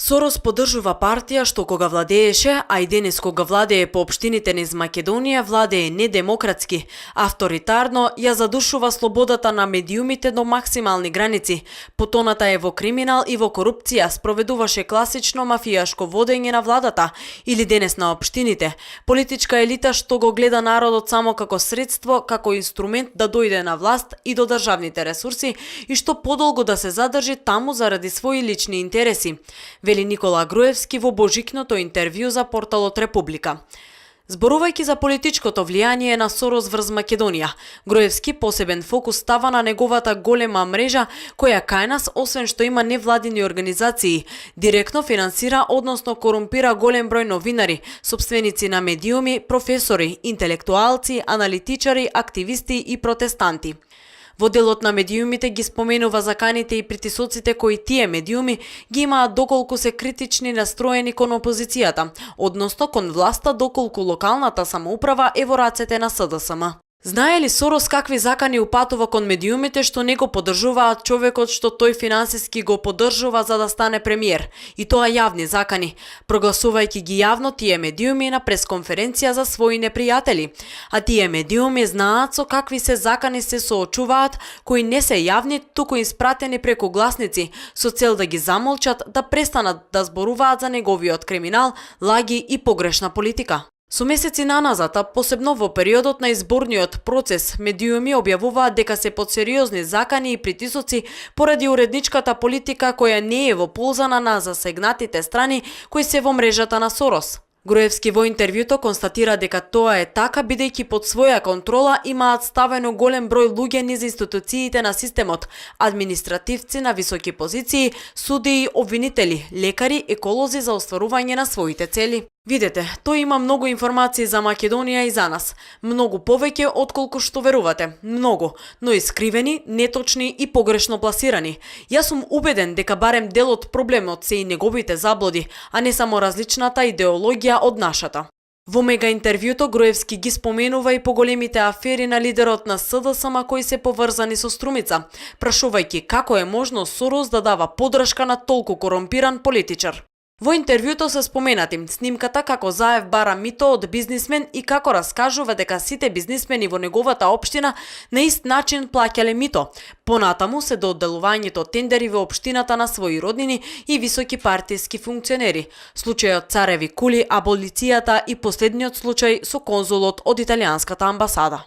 Сорос поддржува партија што кога владееше, а и денес кога владее по општините низ Македонија, владее недемократски, авторитарно, ја задушува слободата на медиумите до максимални граници. Потоната е во криминал и во корупција, спроведуваше класично мафијашко водење на владата или денес на општините. Политичка елита што го гледа народот само како средство, како инструмент да дојде на власт и до државните ресурси и што подолго да се задржи таму заради своји лични интереси, вели Никола Груевски во божикното интервју за порталот Република. Зборувајќи за политичкото влијание на Сорос врз Македонија, Груевски посебен фокус става на неговата голема мрежа која кај нас, освен што има невладини организации, директно финансира, односно корумпира голем број новинари, сопственици на медиуми, професори, интелектуалци, аналитичари, активисти и протестанти. Во делот на медиумите ги споменува заканите и притисоците кои тие медиуми ги имаат доколку се критични настроени кон опозицијата, односно кон власта доколку локалната самоуправа е во рацете на СДСМ. Знае ли Сорос какви закани упатува кон медиумите што не го поддржуваат човекот што тој финансиски го поддржува за да стане премиер, и тоа јавни закани, прогласувајќи ги јавно тие медиуми на пресконференција за своји непријатели, а тие медиуми знаат со какви се закани се соочуваат кои не се јавни, туку испратени преку гласници со цел да ги замолчат, да престанат да зборуваат за неговиот криминал, лаги и погрешна политика. Со месеци наназад, а посебно во периодот на изборниот процес, медиуми објавуваат дека се под сериозни закани и притисоци поради уредничката политика која не е во полза на засегнатите страни кои се во мрежата на Сорос. Груевски во интервјуто констатира дека тоа е така бидејќи под своја контрола имаат ставено голем број луѓе низ институциите на системот, административци на високи позиции, судии, обвинители, лекари, еколози за остварување на своите цели. Видете, тој има многу информации за Македонија и за нас. Многу повеќе отколку што верувате. Многу, но искривени, неточни и погрешно пласирани. Јас сум убеден дека барем дел од проблемот се и неговите заблуди, а не само различната идеологија од нашата. Во мега интервјуто Груевски ги споменува и поголемите афери на лидерот на СДСМ кои се поврзани со Струмица, прашувајќи како е можно Сорос да дава поддршка на толку корумпиран политичар. Во интервјуто се споменати снимката како Заев бара мито од бизнисмен и како раскажува дека сите бизнисмени во неговата општина на ист начин плаќале мито. Понатаму се до одделувањето тендери во општината на своји роднини и високи партиски функционери. Случајот Цареви кули, аболицијата и последниот случај со конзулот од италијанската амбасада.